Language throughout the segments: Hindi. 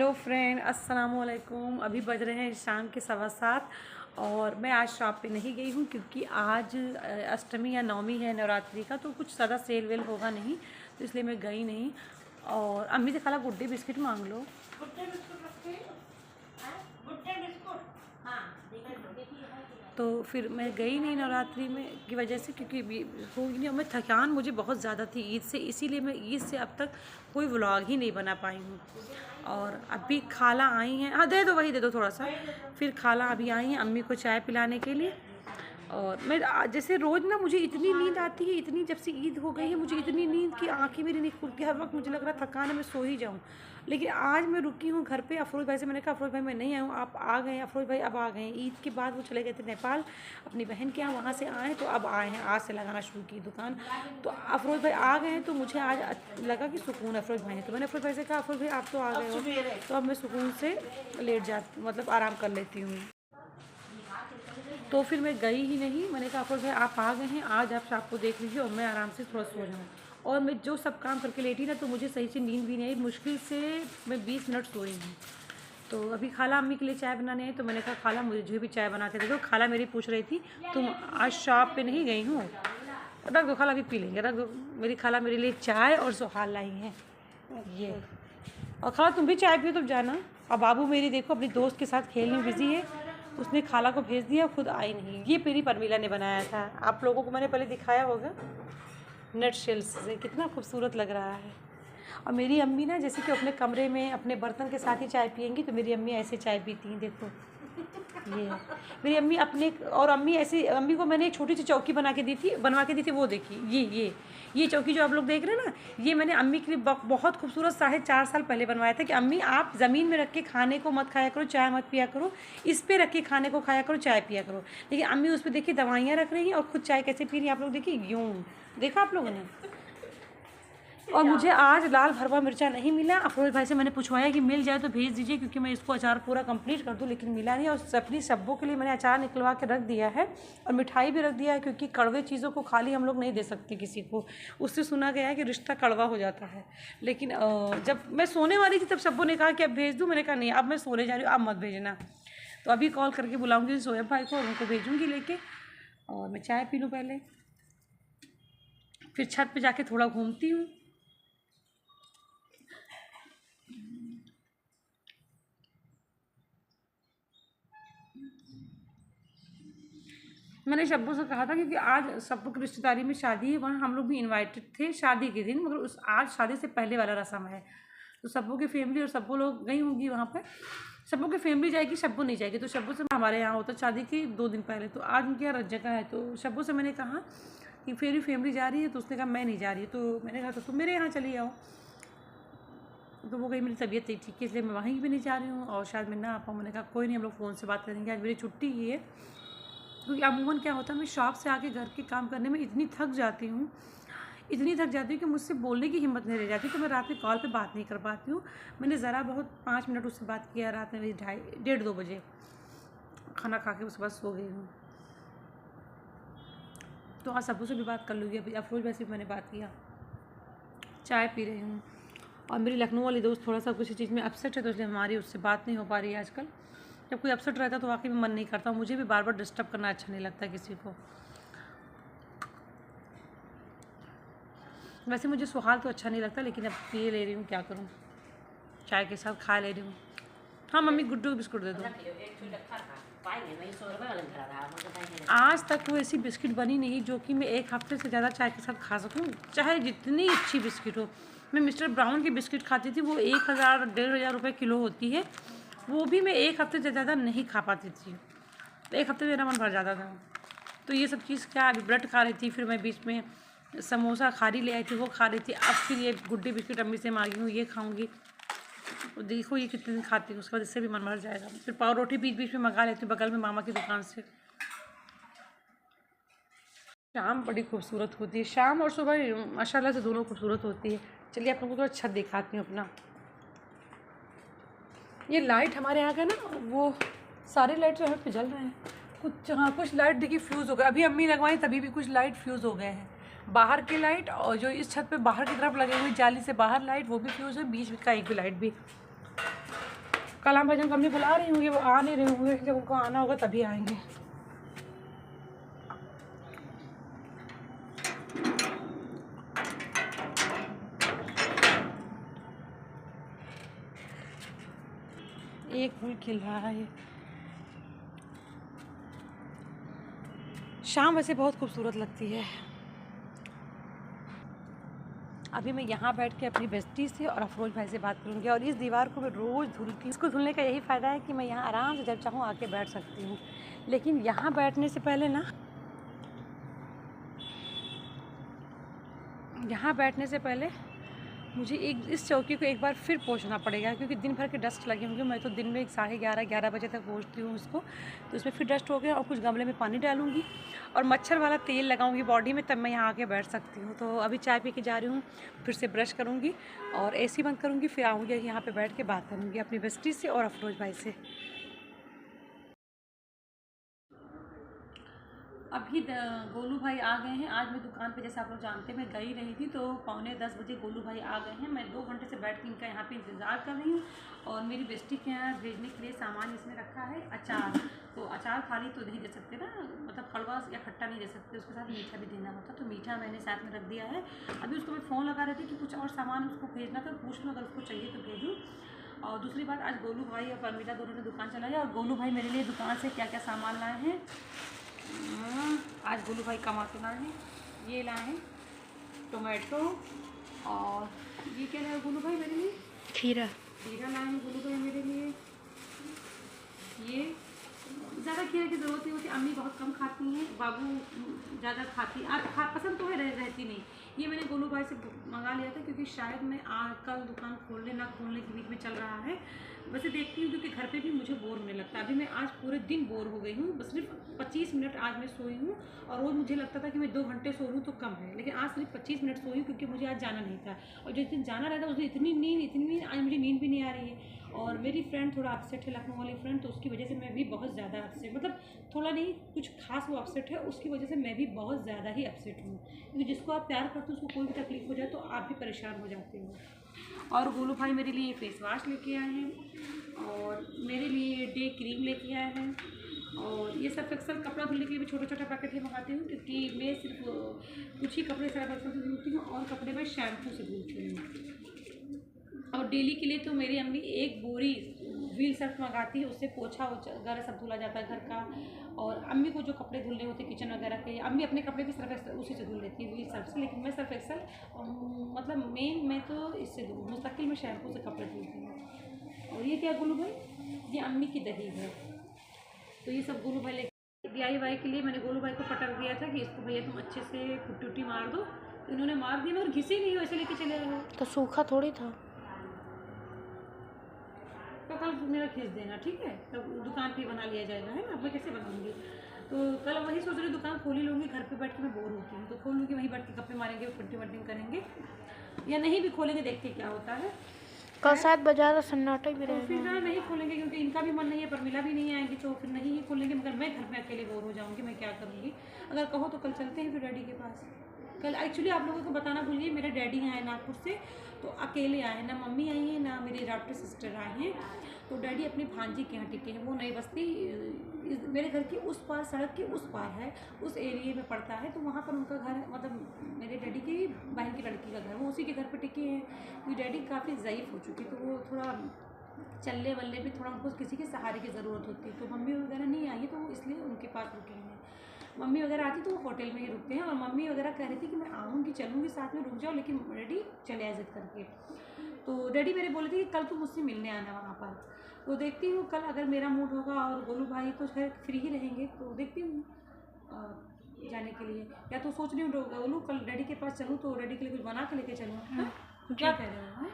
हेलो फ्रेंड, अस्सलाम वालेकुम। अभी बज रहे हैं शाम के 7:15 और मैं आज शॉप पे नहीं गई हूँ क्योंकि आज अष्टमी या नवमी है नवरात्रि का, तो कुछ ज़्यादा सेल वेल होगा नहीं, तो इसलिए मैं गई नहीं। और अम्मी से खाला गुड्डे बिस्किट मांग लो। गुड्डे बिस्कुट रखते हैं? गुड्डे बिस्कुट, हाँ देखिए तो फिर मैं गई नहीं नवरात्रि में की वजह से, क्योंकि हो नहीं, मैं थकान मुझे बहुत ज़्यादा थी ईद से, इसीलिए मैं ईद से अब तक कोई व्लॉग ही नहीं बना पाई हूँ। और अभी खाला आई हैं, हाँ दे दो, वही दे दो थोड़ा सा। फिर खाला अभी आई हैं अम्मी को चाय पिलाने के लिए। और मैं जैसे रोज़ ना मुझे इतनी नींद आती है, इतनी जब से ईद हो गई है मुझे इतनी नींद कि आंखें मेरी नहीं खुलती, हर वक्त मुझे लग रहा थकान है मैं सो ही जाऊँ। लेकिन आज मैं रुकी हूँ घर पे। अफरोज़ भाई से मैंने कहा अफरोज़ भाई मैं नहीं आई हूँ, आप आ गए। अफरोज़ भाई अब आ गए हैं, ईद के बाद वो चले गए थे नेपाल अपनी बहन के यहाँ, वहाँ से आए तो अब आए हैं, आज से लगाना शुरू की दुकान। तो अफरोज़ भाई आ गए हैं तो मुझे आज लगा कि सुकून अफरोज़ भाई है, तो मैंने अफरोज़ भाई से कहा अफरोज़ भाई आप तो आ गए हो, तो अब मैं सुकून से लेट जाती, मतलब आराम कर लेती हूँ। तो फिर मैं गई ही नहीं, मैंने कहा अफरोज़ भाई आप आ गए हैं, आज आप शाम को देख लीजिए और मैं आराम से थोड़ा सो जाऊँ। और मैं जो सब काम करके लेटी ना तो मुझे सही से नींद भी नहीं आई, मुश्किल से मैं 20 मिनट सोई हूँ। तो अभी खाला अम्मी के लिए चाय बनाने आई, तो मैंने कहा खाला मुझे भी चाय बना के दे दो। खाला मेरी पूछ रही थी तुम आज शॉप पे नहीं गई हूँ, रख दो खाला, अभी पी लेंगे, रख दो। मेरी खाला मेरे लिए चाय और सुहाल लाई हैं ये। और खाला तुम भी चाय पियो, तुम जाना। और बाबू मेरी देखो अपनी दोस्त के साथ खेलने में बिजी है, उसने खाला को भेज दिया, खुद आई नहीं। ये मेरी परमीला ने बनाया था, आप लोगों को मैंने पहले दिखाया होगा, नट शेल्स से, कितना खूबसूरत लग रहा है। और मेरी अम्मी ना जैसे कि अपने कमरे में अपने बर्तन के साथ ही चाय पियेंगी, तो मेरी अम्मी ऐसे चाय पीती हैं, देखो ये मेरी अम्मी अपने। और अम्मी ऐसे, अम्मी को मैंने एक छोटी सी चौकी बनवा के दी थी, वो देखिए ये चौकी जो आप लोग देख रहे हैं ना, ये मैंने अम्मी के लिए बहुत खूबसूरत 4.5 साल पहले बनवाया था कि अम्मी आप ज़मीन में रख के खाने को मत खाया करो, चाय मत पिया करो, इस पर रख के खाने को खाया करो, चाय पिया करो। लेकिन अम्मी उस पर देखिए दवाइयाँ रख रही हैं और खुद चाय कैसे पी रही हैं, आप लोग देखिए, यूँ देखा आप लोगों ने। और मुझे आज लाल भरवा मिर्चा नहीं मिला। अफरोज़ भाई से मैंने पूछवाया कि मिल जाए तो भेज दीजिए, क्योंकि मैं इसको अचार पूरा कंप्लीट कर दूं, लेकिन मिला नहीं। और अपनी सब्बों के लिए मैंने अचार निकलवा के रख दिया है और मिठाई भी रख दिया है, क्योंकि कड़वे चीज़ों को खाली हम लोग नहीं दे सकते किसी को, उससे सुना गया है कि रिश्ता कड़वा हो जाता है। लेकिन जब मैं सोने वाली थी तब सब्बों ने कहा कि अब भेज दूँ, मैंने कहा नहीं अब मैं सोने जा रही हूँ, आप मत भेजना। तो अभी कॉल करके बुलाऊँगी सोएब भाई को और उनको भेजूँगी लेके, और मैं चाय पी लूँ पहले, फिर छत पर जाके थोड़ा घूमती हूँ। मैंने शब्बू से कहा था क्योंकि आज शब्बू की रिश्तेदारी में शादी है, वहाँ हम लोग भी इनवाइटेड थे शादी के दिन, मगर आज शादी से पहले वाला रस्म है, तो शब्बू की फैमिली और शब्बू लोग गई होंगी वहाँ पर। शब्बू की फैमिली जाएगी, शब्बू नहीं जाएगी। तो शब्बू से हमारे यहाँ होता शादी की 2 दिन पहले, तो आज उनके यहाँ जगह है, तो शब्बू से मैंने कहा कि मेरी फैमिली जा रही है, तो उसने कहा मैं नहीं जा रही, तो मैंने कहा तो तुम मेरे यहाँ चली आओ। तो वो गई, मेरी तबीयत ठीक है इसलिए मैं वहीं भी नहीं जा रही हूँ और शायद मैं ना आ पाऊँ। मैंने कहा कोई नहीं, हम लोग फ़ोन से बात करेंगे, आज मेरी छुट्टी ही है। क्योंकि अमूमन क्या होता है, मैं शॉप से आके घर के काम करने में इतनी थक जाती हूँ कि मुझसे बोलने की हिम्मत नहीं रह जाती, तो मैं रात में कॉल पे बात नहीं कर पाती हूँ। मैंने ज़रा बहुत 5 मिनट उससे बात किया, रात में 2:30 बजे खाना खा के उसके बाद सो गई हूँ। तो आज सबू से भी बात कर लूँगी। अभी अफरोज़ भाई से भी मैंने बात किया, चाय पी रही हूँ। और मेरी लखनऊ वाली दोस्त थोड़ा सा किसी चीज़ में अपसेट है, तो इसलिए हमारी उससे बात नहीं हो पा रही है आजकल। जब कोई अपसेट रहता है तो वाकई में मन नहीं करता, मुझे भी बार बार डिस्टर्ब करना अच्छा नहीं लगता किसी को। वैसे मुझे सुहाल तो अच्छा नहीं लगता, लेकिन अब पिए ले रही हूँ, क्या करूँ, चाय के साथ खा ले रही हूँ। हाँ मम्मी गुड्डू बिस्कुट दे दो। आज तक वो ऐसी बिस्किट बनी नहीं जो कि मैं 1 हफ्ते से ज़्यादा चाय के साथ खा सकूँ, चाहे जितनी अच्छी बिस्किट हो। मैं मिस्टर ब्राउन की बिस्किट खाती थी, वो 1,000-1,500 रुपये किलो होती है, वो भी मैं 1 हफ्ते से ज़्यादा नहीं खा पाती थी, तो 1 हफ्ते मेरा मन भर जाता था। तो ये सब चीज़ क्या, अभी ब्रेड खा रही थी, फिर मैं बीच में समोसा खारी ले आई थी, वो खा रही थी, अब फिर ये गुड्डे बिस्किट अम्मी से मांगी हूँ, ये खाऊंगी। तो देखो ये कितने दिन खाती हूँ, उसके बाद इससे भी मन भर जाएगा। फिर पाव रोटी बीच बीच में मंगा लेती हूँ बगल में मामा की दुकान से। शाम बड़ी खूबसूरत होती है, शाम और सुबह माशाल्लाह से दोनों खूबसूरत होती है। चलिए आप लोगों को थोड़ा छत दिखाती हूँ अपना। ये लाइट हमारे यहाँ का ना, वो सारे लाइट यहाँ पे जल रहे हैं, कुछ लाइट देखिए फ्यूज़ हो गए, अभी अम्मी लगवाई तभी भी कुछ लाइट फ्यूज़ हो गए हैं। बाहर की लाइट और जो इस छत पे बाहर की तरफ लगे हुई जाली से बाहर लाइट, वो भी फ्यूज़ है, बीच का एक भी लाइट भी। कला भजन कंपनी बुला रही होंगी, वो आ नहीं रहे होंगे, जब उनको आना होगा तभी आएंगे। एक फूल खिल रहा है। शाम वैसे बहुत खूबसूरत लगती है। अभी मैं यहाँ बैठ के अपनी बेस्टी से और अफरोज भाई से बात करूँगी, और इस दीवार को मैं रोज़ धुलती हूँ। इसको धुलने का यही फ़ायदा है कि मैं यहाँ आराम से जब चाहूँ आके बैठ सकती हूँ। लेकिन यहाँ बैठने से पहले ना, यहाँ बैठने से पहले मुझे इस चौकी को एक बार फिर पोंछना पड़ेगा, क्योंकि दिन भर के डस्ट लगे होंगे। मैं तो दिन में 11:30 बजे तक पोंछती हूँ इसको, तो इसमें फिर डस्ट हो गया। और कुछ गमले में पानी डालूंगी और मच्छर वाला तेल लगाऊंगी बॉडी में, तब मैं यहाँ आके बैठ सकती हूँ। तो अभी चाय पी के जा रही हूँ, फिर से ब्रश करूँगी और AC बंद करूँगी, फिर आऊँगी यहाँ पर बैठ के बात करूँगी अपनी बेस्टी से और अफरोज भाई से। अभी गोलू भाई आ गए हैं। आज मैं दुकान पे, जैसे आप लोग जानते हैं, मैं गई रही थी, तो 9:45 बजे गोलू भाई आ गए हैं। मैं 2 घंटे से बैठ के इनका यहाँ पे इंतज़ार कर रही हूँ। और मेरी बेस्टी के यहाँ भेजने के लिए सामान इसमें रखा है अचार। तो अचार खाली तो नहीं दे सकते ना, मतलब कड़वा या खट्टा नहीं दे सकते, उसके साथ मीठा भी देना होता। तो मीठा मैंने साथ में रख दिया है। अभी उसको मैं फ़ोन लगा रही थी कि कुछ और सामान उसको भेजना था, पूछ लूँ अगर उसको चाहिए तो भेजूँ। और दूसरी बात, आज गोलू भाई और परमिला दोनों ने दुकान चलाया, और गोलू भाई मेरे लिए दुकान से क्या क्या सामान लाए हैं। आज गोलू भाई कमा के लाए हैं, ये लाए हैं टोमेटो, और ये क्या लाए गोलू भाई मेरे लिए, खीरा लाए हैं गोलू भाई मेरे लिए। ये ज़्यादा खीरे की ज़रूरत नहीं होती, अम्मी बहुत कम खाती हैं, बाबू ज़्यादा खाती, पसंद तो है, रहती नहीं। ये मैंने गोलू भाई से मंगा लिया था, क्योंकि शायद मैं कल दुकान खोलने ना खोलने के बीच में चल रहा है। वैसे देखती हूँ, क्योंकि घर पे भी मुझे बोर होने लगता है। अभी मैं आज पूरे दिन बोर हो गई हूँ, बस सिर्फ 25 मिनट आज मैं सोई हूँ। और रोज़ मुझे लगता था कि मैं 2 घंटे सो लूँ तो कम है, लेकिन आज सिर्फ 25 मिनट सोई हूँ, क्योंकि मुझे आज जाना नहीं था। और जिस दिन जाना रहता उस दिन इतनी नींद, आज मुझे नींद भी नहीं आ रही है। और मेरी फ्रेंड थोड़ा अपसेट है, लखनऊ वाली फ्रेंड, तो उसकी वजह से मैं भी बहुत ज़्यादा अपसेट, मतलब थोड़ा नहीं कुछ खास वो अपसेट है, उसकी वजह से मैं भी बहुत ज़्यादा ही अपसेट हूँ। क्योंकि जिसको आप प्यार करते हो उसको कोई भी तकलीफ हो जाए तो आप भी परेशान हो जाते हो। और गोलू भाई मेरे लिए फेस वाश लेके आए हैं, और मेरे लिए डे क्रीम लेके आए हैं। और ये सब अक्सर कपड़ा धुलने के लिए भी छोटा पैकेट ही मंगाती हूँ, क्योंकि मैं सिर्फ कुछ ही कपड़े सर्फ एक्सेल से धुलती हूँ, और कपड़े मैं शैम्पू से धुलती हूँ। और डेली के लिए तो मेरी अम्मी 1 बोरी व्हील सर्फ मंगाती है, उससे पोछा वगैरह सब धुला जाता है घर का। और अम्मी को जो कपड़े धुलने होते हैं किचन वगैरह के, अम्मी अपने कपड़े भी सर्फ एक्सेल उसी से धुल लेती है, व्हील सर्फ से। लेकिन मैं सर्फ एक्सेल, मतलब मैं तो इससे मुस्तकिल में शैम्पू से कपड़े धुलती हूँ। और ये क्या गोलू भाई, ये अम्मी की दही है। तो ये सब गोलू भाई लेके DIY के लिए मैंने गोलू भाई को पटक दिया था कि इसको भैया तुम अच्छे से पुट्टी मार दो, तो इन्होंने मार दिया, और घिसे नहीं, वैसे लेके चले गए। तो सूखा थोड़ी था, तो कल मेरा खींच देना, ठीक है, तब दुकान पे बना लिया जाएगा, है ना। अब मैं कैसे बनाऊंगी, तो कल वही सोच रही दुकान खोल ही लूँगी। घर पे बैठ के मैं बोर होती हूँ, तो खोल लूँगी, वहीं बैठ के गप्पे मारेंगे, पुट्टी वट्टी करेंगे, या नहीं भी खोलेंगे, देखते क्या होता है। कल 7 बजे तो सन्नाटा भी रहेगा। फिर नहीं खोलेंगे, क्योंकि इनका भी मन नहीं है, परमिला भी नहीं आएंगी, तो फिर नहीं ही खोलेंगे। मगर मैं घर में अकेले बोर हो जाऊँगी, मैं क्या करूँगी। अगर कहो तो कल चलते हैं फिर डैडी के पास। कल एक्चुअली आप लोगों को बताना भूल गई, मेरे डैडी आए नागपुर से, तो अकेले आए, ना मम्मी आई हैं ना मेरी डॉक्टर सिस्टर आए हैं। तो डैडी अपनी भांजी के यहाँ टिके हैं, वो नई बस्ती मेरे घर की उस पार, सड़क के उस पार है, उस एरिए में पड़ता है। तो वहाँ पर उनका घर, मतलब मेरे डैडी की बहन की लड़की का घर, वो उसी के घर पर टिके हैं। क्योंकि डैडी काफ़ी ज़ईफ़ हो चुकी, तो वो थोड़ा चलने वलने भी थोड़ा उनको किसी के सहारे की ज़रूरत होती है। तो मम्मी वगैरह नहीं आई है, तो वो इसलिए उनके पास रुके हैं। मम्मी वगैरह आती तो वो होटल में ही रुकते हैं। और मम्मी वगैरह कह रही थी कि मैं आऊँगी, चलूँगी साथ में, रुक जाओ, लेकिन डैडी चले आए जिद करके। तो डैडी मेरे बोले थे कि कल तुम मुझसे मिलने आना वहाँ पर। तो देखती हूँ कल अगर मेरा मूड होगा, और गोलू भाई तो खैर फ्री ही रहेंगे, तो देखती हूँ जाने के लिए। या तो सोच रही हूँ गोलू कल डैडी के पास चलूँ, तो डैडी के लिए कुछ बना के लेके चलूँ। क्या कह रहे हो?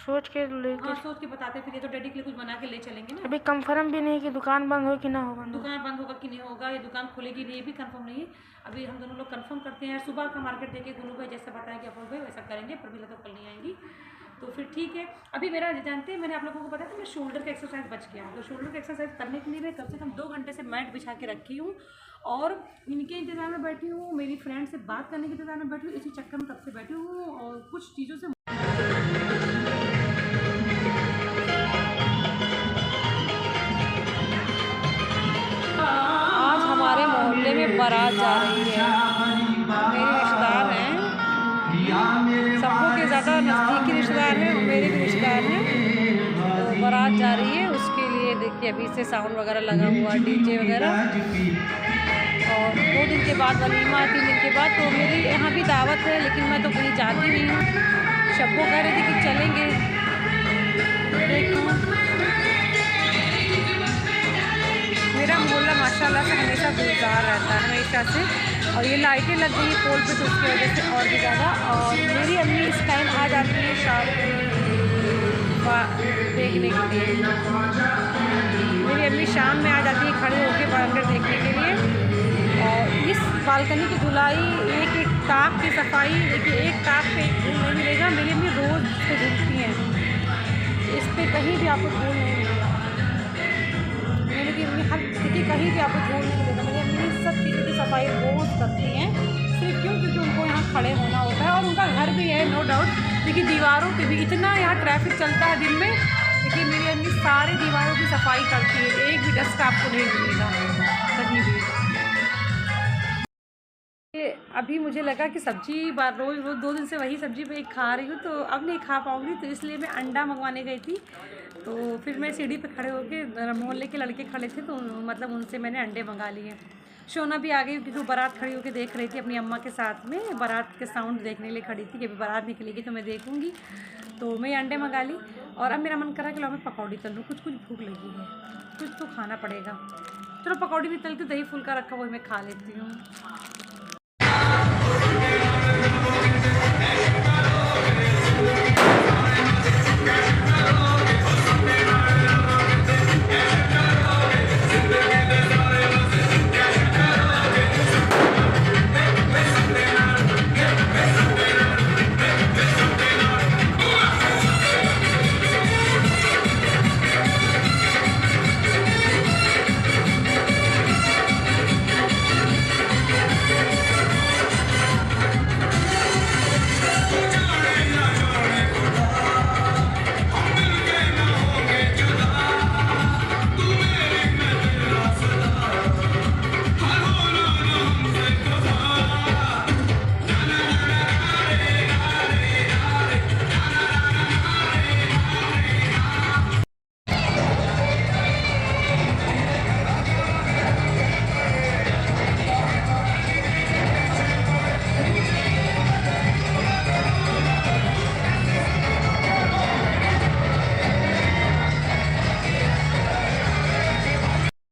सोच के लेके, हाँ सोच के बताते फिर, ये तो डैडी के लिए कुछ बना के ले चलेंगे ना। अभी कंफर्म भी नहीं कि दुकान बंद हो कि ना होगा, दुकान बंद होगा कि नहीं होगा, ये दुकान खुलेगी नहीं, ये भी कंफर्म नहीं है। अभी हम दोनों लोग कंफर्म करते हैं। सुबह का मार्केट देके गोलू भाई जैसा बताएंगे अफरोज भाई वैसा करेंगे, परमिला तो कल नहीं आएंगी, तो फिर ठीक है। अभी मेरा जानते हैं, मैंने आप लोगों को बताया था मैं शोल्डर का एक्सरसाइज बच गया, तो शोल्डर का एक्सरसाइज करने के लिए मैं कम से कम 2 घंटे से मैट बिछा के रखी हूँ, और इनके इंतज़ार में बैठी हूँ, मेरी फ्रेंड से बात करने के इंतज़ार में बैठी हूँ। इसी चक्कर में तब से बैठी हूँ, और कुछ चीज़ों से में बारात जा रही है। मेरे रिश्तेदार हैं, सबको के ज़्यादा नज़दीकी रिश्तेदार हैं और मेरे भी रिश्तेदार हैं। तो बारात जा रही है, उसके लिए देखिए अभी से साउंड वगैरह लगा हुआ है, डीजे वगैरह। और 2 दिन के बाद वलीमा, 3 दिन के बाद। तो मेरी यहाँ भी दावत है, लेकिन मैं तो कहीं जाती नहीं हूँ। शब्बो कह रहे थे कि चलेंगे, देखो। मेरा मोहल्ला माशाल्लाह से हमेशा गुलजार रहता है, हमेशा से। और ये लाइटें लग गई पोल पे, तो उसकी वजह से और भी ज़्यादा। और मेरी अम्मी इस टाइम आ जाती है शाम देखने के लिए। मेरी अम्मी शाम में आ जाती है खड़े होकर बालकनी देखने के लिए। और इस बालकनी की धुलाई, एक ताक की सफाई, देखिए एक ताक पे एक धूल नहीं मिलेगा। मेरी अम्मी रोज़ इसको धुलती हैं, इस पर कहीं भी आपको धूल नहीं मिलेगा। मेरी अम्मी हर देखिए कहीं भी आपको धूल नहीं मिलेगा। मेरी अम्मी सब चीज़ों की सफाई रोज़ करती हैं, सिर्फ क्योंकि उनको यहाँ खड़े होना होता है। और उनका घर भी है, नो डाउट। देखिए दीवारों पे भी इतना यहाँ ट्रैफिक चलता है दिन में, देखिए मेरी अम्मी सारी दीवारों की सफाई करती है, एक भी डस्ट आपको नहीं मिलेगा कहीं भी। अभी मुझे लगा कि सब्ज़ी रोज़ 2 दिन से वही सब्ज़ी मैं खा रही हूँ, तो अब नहीं खा पाऊँगी, तो इसलिए मैं अंडा मंगवाने गई थी। तो फिर मैं सीढ़ी पे खड़े होकर, मोहल्ले के लड़के खड़े थे, तो मतलब उनसे मैंने अंडे मंगा लिए। शोना भी आ गई, क्योंकि वो बारात खड़ी होकर देख रही थी अपनी अम्मा के साथ में। बारात के साउंड देखने के लिए खड़ी थी कि अभी बारात निकलेगी तो मैं देखूँगी। तो मैं अंडे मंगा ली। और अब मेरा मन करा कि लो मैं पकौड़ी तल लूँ, कुछ भूख लगी है, कुछ तो खाना पड़ेगा। चलो पकौड़ी नहीं तलती, दही फुल्का रखा वो मैं खा लेती हूँ।